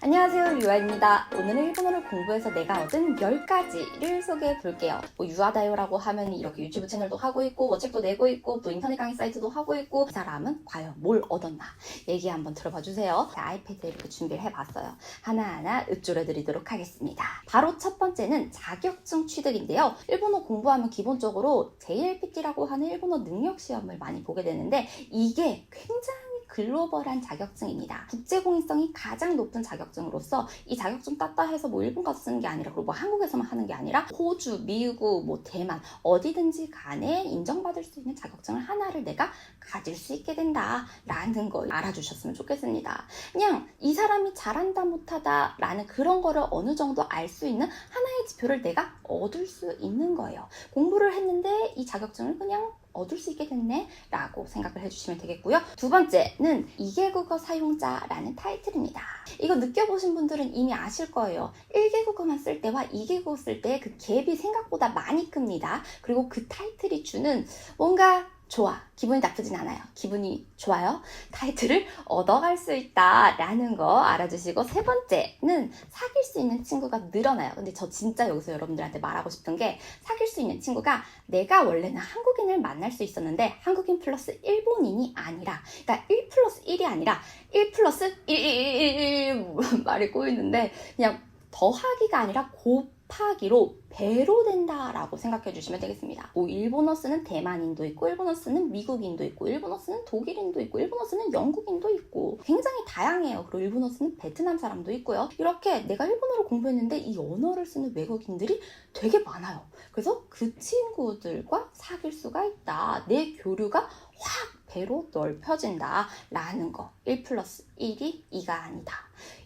안녕하세요, 유아입니다. 오늘은 일본어를 공부해서 내가 얻은 10가지를 소개해 볼게요. 유아다요라고 하면 이렇게 유튜브 채널도 하고 있고 책도 내고 있고 또 인터넷 강의 사이트도 하고 있고 이 사람은 과연 뭘 얻었나 얘기 한번 들어봐 주세요. 아이패드에 이렇게 준비를 해봤어요. 하나하나 읊조려 드리도록 하겠습니다. 바로 첫 번째는 자격증 취득인데요. 일본어 공부하면 기본적으로 JLPT라고 하는 일본어 능력 시험을 많이 보게 되는데 이게 굉장히 글로벌한 자격증입니다. 국제공인성이 가장 높은 자격증으로서 이 자격증 땄다 해서 뭐 일본 가서 쓰는 게 아니라 그리고 뭐 한국에서만 하는 게 아니라 호주, 미국, 뭐 대만 어디든지 간에 인정받을 수 있는 자격증을 하나를 내가 가질 수 있게 된다라는 거 알아주셨으면 좋겠습니다. 그냥 이 사람이 잘한다 못하다 라는 그런 거를 어느 정도 알 수 있는 하나의 지표를 내가 얻을 수 있는 거예요. 공부를 했는데 이 자격증을 그냥 얻을 수 있게 됐네 라고 생각을 해주시면 되겠고요. 두 번째는 2개국어 사용자라는 타이틀입니다. 이거 느껴보신 분들은 이미 아실 거예요. 1개국어만 쓸 때와 2개국어 쓸 때 그 갭이 생각보다 많이 큽니다. 그리고 그 타이틀이 주는 뭔가 좋아, 기분이 나쁘진 않아요. 기분이 좋아요. 타이틀을 얻어갈 수 있다라는 거 알아주시고, 세 번째는 사귈 수 있는 친구가 늘어나요. 근데 저 진짜 여기서 여러분들한테 말하고 싶은 게 사귈 수 있는 친구가 내가 원래는 한국인을 만날 수 있었는데 한국인 플러스 일본인이 아니라, 그러니까 1 플러스 1이 아니라 1 플러스 1 말이 꼬이는데 그냥 더하기가 아니라 곱하기로 배로 된다라고 생각해 주시면 되겠습니다. 뭐 일본어 쓰는 대만인도 있고, 일본어 쓰는 미국인도 있고, 일본어 쓰는 독일인도 있고, 일본어 쓰는 영국인도 있고 굉장히 다양해요. 그리고 일본어 쓰는 베트남 사람도 있고요. 이렇게 내가 일본어를 공부했는데 이 언어를 쓰는 외국인들이 되게 많아요. 그래서 그 친구들과 사귈 수가 있다. 내 교류가 확 배로 넓혀진다 라는 거. 1 플러스 1이 2가 아니다.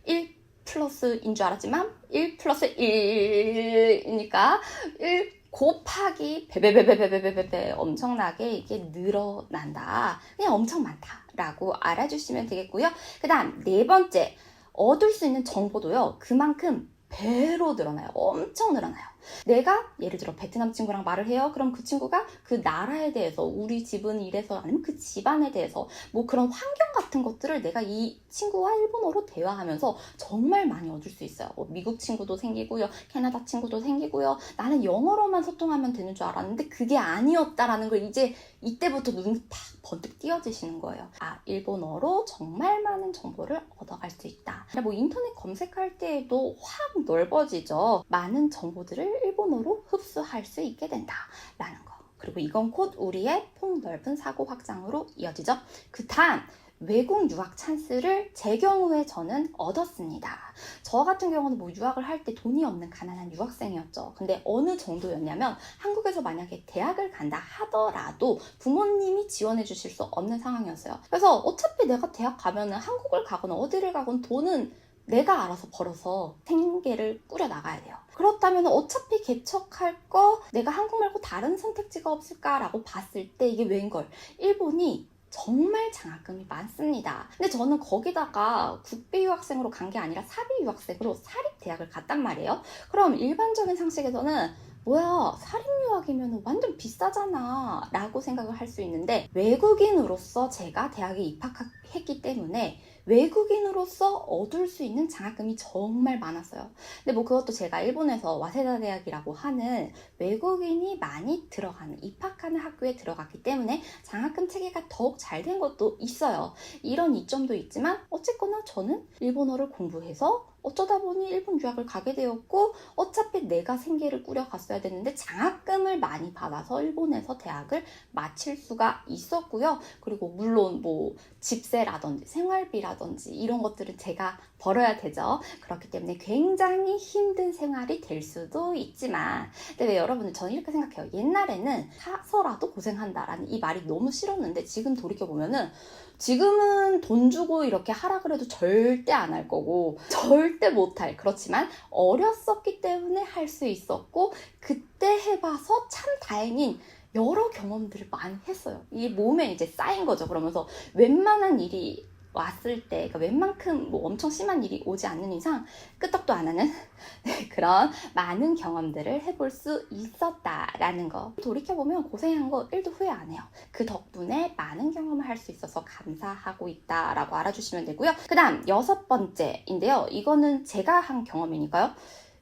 1 플러스인 줄 알았지만 1 플러스 1이니까 1 곱하기 베베베베베베베 엄청나게 이게 늘어난다. 그냥 엄청 많다라고 알아주시면 되겠고요. 그 다음 네 번째, 얻을 수 있는 정보도요. 그만큼 배로 늘어나요. 엄청 늘어나요. 내가 예를 들어 베트남 친구랑 말을 해요. 그럼 그 친구가 그 나라에 대해서, 우리 집은 이래서, 아니면 그 집안에 대해서 뭐 그런 환경 같은 것들을 내가 이 친구와 일본어로 대화하면서 정말 많이 얻을 수 있어요. 뭐 미국 친구도 생기고요. 캐나다 친구도 생기고요. 나는 영어로만 소통하면 되는 줄 알았는데 그게 아니었다라는 걸 이제 이때부터 눈이 팍 번뜩 띄어지시는 거예요. 아, 일본어로 정말 많은 정보를 얻어갈 수 있다. 뭐 인터넷 검색할 때에도 확 넓어지죠. 많은 정보들을 일본어로 흡수할 수 있게 된다라는 거. 그리고 이건 곧 우리의 폭넓은 사고 확장으로 이어지죠. 그 다음 외국 유학 찬스를 제 경우에 저는 얻었습니다. 저 같은 경우는 뭐 유학을 할 때 돈이 없는 가난한 유학생이었죠. 근데 어느 정도였냐면 한국에서 만약에 대학을 간다 하더라도 부모님이 지원해 주실 수 없는 상황이었어요. 그래서 어차피 내가 대학 가면은 한국을 가거나 어디를 가건 돈은 내가 알아서 벌어서 생계를 꾸려 나가야 돼요. 그렇다면 어차피 개척할 거 내가 한국 말고 다른 선택지가 없을까라고 봤을 때 이게 웬걸, 일본이 정말 장학금이 많습니다. 근데 저는 거기다가 국비 유학생으로 간 게 아니라 사비 유학생으로 사립대학을 갔단 말이에요. 그럼 일반적인 상식에서는 뭐야, 사립유학이면 완전 비싸잖아 라고 생각을 할 수 있는데, 외국인으로서 제가 대학에 입학했기 때문에 외국인으로서 얻을 수 있는 장학금이 정말 많았어요. 근데 뭐 그것도 제가 일본에서 와세다 대학이라고 하는 외국인이 많이 들어가는, 입학하는 학교에 들어갔기 때문에 장학금 체계가 더욱 잘 된 것도 있어요. 이런 이점도 있지만 어쨌거나 저는 일본어를 공부해서 어쩌다 보니 일본 유학을 가게 되었고, 어차피 내가 생계를 꾸려갔어야 되는데 장학금을 많이 받아서 일본에서 대학을 마칠 수가 있었고요. 그리고 물론 뭐 집세라든지 생활비라든지 이런 것들은 제가 벌어야 되죠. 그렇기 때문에 굉장히 힘든 생활이 될 수도 있지만, 근데 왜 여러분들, 저는 이렇게 생각해요. 옛날에는 사서라도 고생한다라는 이 말이 너무 싫었는데 지금 돌이켜보면은 지금은 돈 주고 이렇게 하라 그래도 절대 안 할 거고 절대 못할, 그렇지만 어렸었기 때문에 할 수 있었고 그때 해봐서 참 다행인 여러 경험들을 많이 했어요. 이게 몸에 이제 쌓인 거죠. 그러면서 웬만한 일이 왔을 때 그러니까 웬만큼 뭐 엄청 심한 일이 오지 않는 이상 끄떡도 안 하는 네, 그런 많은 경험들을 해볼 수 있었다라는 거. 돌이켜보면 고생한 거 1도 후회 안 해요. 그 덕분에 많은 경험을 할 수 있어서 감사하고 있다라고 알아주시면 되고요. 그 다음 6번째인데요. 이거는 제가 한 경험이니까요.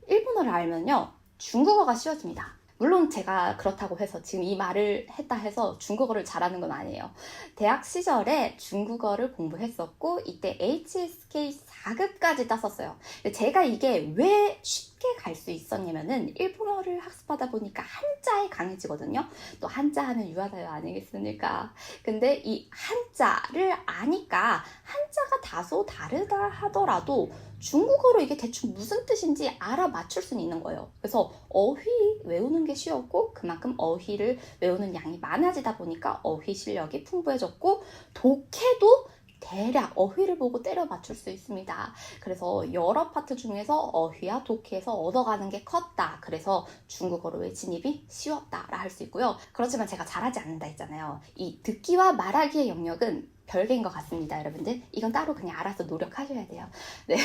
일본어를 알면요. 중국어가 쉬워집니다. 물론 제가 그렇다고 해서 지금 이 말을 했다 해서 중국어를 잘하는 건 아니에요. 대학 시절에 중국어를 공부했었고 이때 HSK 4급까지 땄었어요. 근데 제가 이게 왜 쉽게 갈 수 있었냐면은 일본어를 학습하다 보니까 한자에 강해지거든요. 또 한자 하면 유아다요 아니겠습니까? 근데 이 한자를 아니까 한자가 다소 다르다 하더라도 중국어로 이게 대충 무슨 뜻인지 알아맞출 수는 있는 거예요. 그래서 어휘 외우는 게 쉬웠고 그만큼 어휘를 외우는 양이 많아지다 보니까 어휘 실력이 풍부해졌고 독해도 대략 어휘를 보고 때려 맞출 수 있습니다. 그래서 여러 파트 중에서 어휘와 독해에서 얻어가는 게 컸다. 그래서 중국어로의 진입이 쉬웠다라 할 수 있고요. 그렇지만 제가 잘하지 않는다 했잖아요. 이 듣기와 말하기의 영역은 별개인 것 같습니다, 여러분들. 이건 따로 그냥 알아서 노력하셔야 돼요. 네,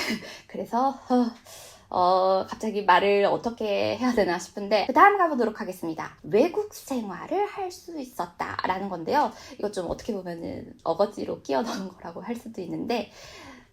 그래서 갑자기 말을 어떻게 해야 되나 싶은데 그 다음 가보도록 하겠습니다. 외국 생활을 할 수 있었다라는 건데요. 이거 좀 어떻게 보면은 어거지로 끼워 넣은 거라고 할 수도 있는데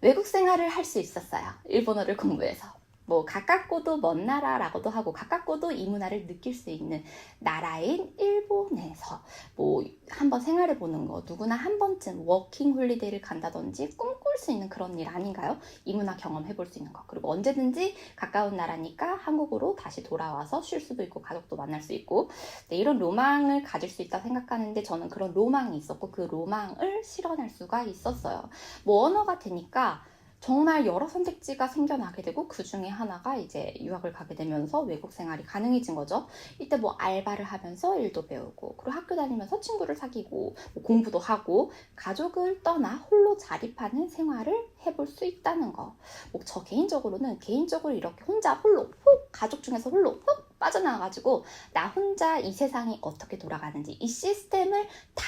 외국 생활을 할 수 있었어요. 일본어를 공부해서. 뭐 가깝고도 먼 나라라고도 하고 가깝고도 이 문화를 느낄 수 있는 나라인 일본에서 뭐 한번 생활해 보는 거 누구나 한 번쯤 워킹 홀리데이를 간다든지 꿈꿀 수 있는 그런 일 아닌가요? 이 문화 경험해 볼 수 있는 거. 그리고 언제든지 가까운 나라니까 한국으로 다시 돌아와서 쉴 수도 있고 가족도 만날 수 있고 네, 이런 로망을 가질 수 있다 생각하는데 저는 그런 로망이 있었고 그 로망을 실현할 수가 있었어요. 뭐 언어가 되니까 정말 여러 선택지가 생겨나게 되고 그 중에 하나가 이제 유학을 가게 되면서 외국 생활이 가능해진 거죠. 이때 뭐 알바를 하면서 일도 배우고 그리고 학교 다니면서 친구를 사귀고 뭐 공부도 하고 가족을 떠나 홀로 자립하는 생활을 해볼 수 있다는 거. 뭐 저 개인적으로는 이렇게 혼자 홀로 훅 가족 중에서 홀로 훅 빠져나와가지고 나 혼자 이 세상이 어떻게 돌아가는지 이 시스템을 다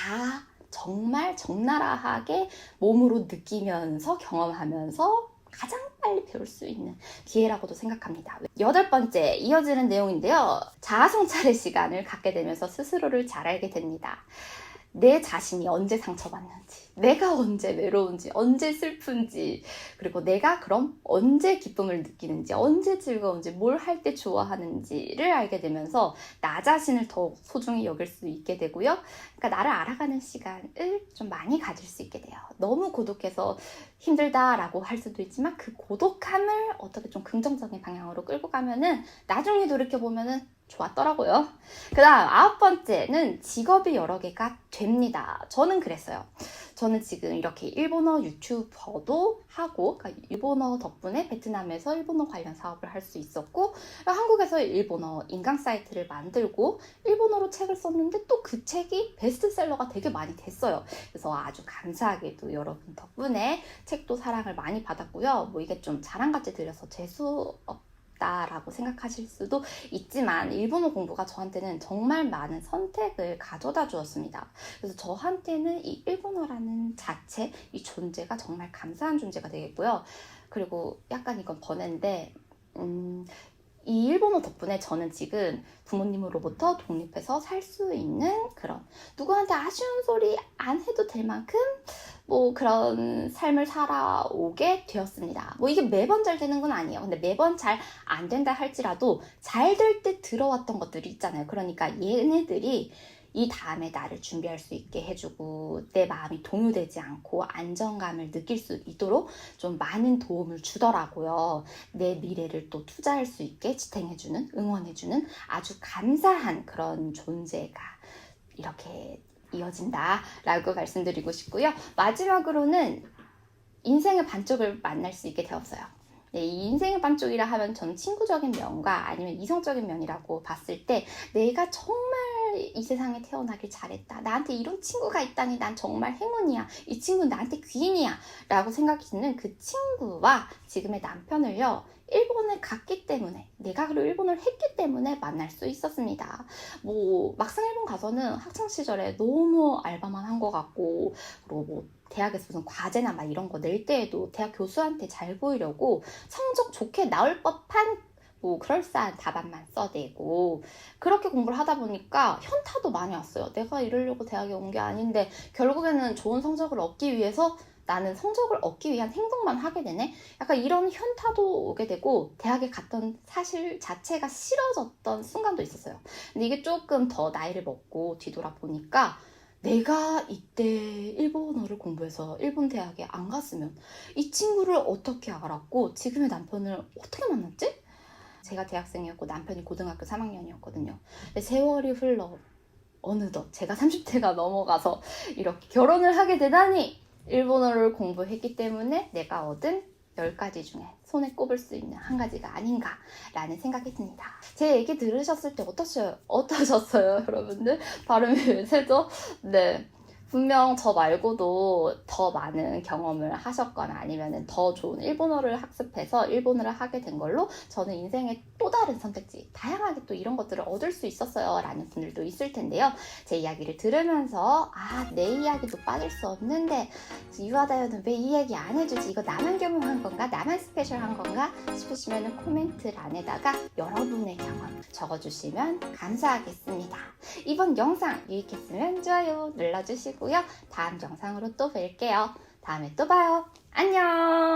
정말 적나라하게 몸으로 느끼면서 경험하면서 가장 빨리 배울 수 있는 기회라고도 생각합니다. 8번째 이어지는 내용인데요. 자아성찰의 시간을 갖게 되면서 스스로를 잘 알게 됩니다. 내 자신이 언제 상처받는지, 내가 언제 외로운지, 언제 슬픈지, 그리고 내가 그럼 언제 기쁨을 느끼는지, 언제 즐거운지, 뭘 할 때 좋아하는지를 알게 되면서 나 자신을 더욱 소중히 여길 수 있게 되고요. 그러니까 나를 알아가는 시간을 좀 많이 가질 수 있게 돼요. 너무 고독해서 힘들다라고 할 수도 있지만 그 고독함을 어떻게 좀 긍정적인 방향으로 끌고 가면은 나중에 돌이켜보면은 좋았더라고요. 그 다음 9번째는 직업이 여러 개가 됩니다. 저는 그랬어요. 저는 지금 이렇게 일본어 유튜버도 하고 그러니까 일본어 덕분에 베트남에서 일본어 관련 사업을 할 수 있었고 한국에서 일본어 인강 사이트를 만들고 일본어로 책을 썼는데 또 그 책이 베스트셀러가 되게 많이 됐어요. 그래서 아주 감사하게도 여러분 덕분에 책도 사랑을 많이 받았고요. 뭐 이게 좀 자랑같이 들려서 재수 라고 생각하실 수도 있지만 일본어 공부가 저한테는 정말 많은 선택을 가져다 주었습니다. 그래서 저한테는 이 일본어라는 자체, 이 존재가 정말 감사한 존재가 되겠고요. 그리고 약간 이건 번외인데 이 일본어 덕분에 저는 지금 부모님으로부터 독립해서 살 수 있는 그런 누구한테 아쉬운 소리 안 해도 될 만큼 뭐 그런 삶을 살아오게 되었습니다. 뭐 이게 매번 잘 되는 건 아니에요. 근데 매번 잘 안 된다 할지라도 잘 될 때 들어왔던 것들이 있잖아요. 그러니까 얘네들이 이 다음에 나를 준비할 수 있게 해주고 내 마음이 동요되지 않고 안정감을 느낄 수 있도록 좀 많은 도움을 주더라고요. 내 미래를 또 투자할 수 있게 지탱해주는, 응원해주는 아주 감사한 그런 존재가 이렇게 이어진다라고 말씀드리고 싶고요. 마지막으로는 인생의 반쪽을 만날 수 있게 되었어요. 네, 이 인생의 반쪽이라 하면 저는 친구적인 면과 아니면 이성적인 면이라고 봤을 때 내가 정말 이 세상에 태어나길 잘했다. 나한테 이런 친구가 있다니 난 정말 행운이야. 이 친구는 나한테 귀인이야. 라고 생각이 드는 그 친구와 지금의 남편을요. 일본을 갔기 때문에, 내가 그리고 일본을 했기 때문에 만날 수 있었습니다. 막상 일본 가서는 학창시절에 너무 알바만 한 것 같고, 그리고 대학에서 무슨 과제나 막 이런 거 낼 때에도 대학 교수한테 잘 보이려고 성적 좋게 나올 법한 그럴싸한 답안만 써대고, 그렇게 공부를 하다 보니까 현타도 많이 왔어요. 내가 이러려고 대학에 온 게 아닌데 결국에는 좋은 성적을 얻기 위해서 나는 성적을 얻기 위한 행동만 하게 되네? 약간 이런 현타도 오게 되고 대학에 갔던 사실 자체가 싫어졌던 순간도 있었어요. 근데 이게 조금 더 나이를 먹고 뒤돌아보니까 내가 이때 일본어를 공부해서 일본 대학에 안 갔으면 이 친구를 어떻게 알았고 지금의 남편을 어떻게 만났지? 제가 대학생이었고 남편이 고등학교 3학년이었거든요. 근데 세월이 흘러 어느덧 제가 30대가 넘어가서 이렇게 결혼을 하게 되다니 일본어를 공부했기 때문에 내가 얻은 10가지 중에 손에 꼽을 수 있는 한 가지가 아닌가라는 생각이 듭니다. 제 얘기 들으셨을 때 어떠셨어요, 여러분들? 발음이 왜 세죠? 네. 분명 저 말고도 더 많은 경험을 하셨거나 아니면 더 좋은 일본어를 학습해서 일본어를 하게 된 걸로 저는 인생의 또 다른 선택지, 다양하게 또 이런 것들을 얻을 수 있었어요 라는 분들도 있을 텐데요. 제 이야기를 들으면서 내 이야기도 빠질 수 없는데 유아다요는 왜 이 얘기 안 해주지? 이거 나만 경험한 건가? 나만 스페셜한 건가? 싶으시면 코멘트란에다가 여러분의 경험 적어주시면 감사하겠습니다. 이번 영상 유익했으면 좋아요 눌러주시고요. 다음 영상으로 또 뵐게요. 다음에 또 봐요. 안녕.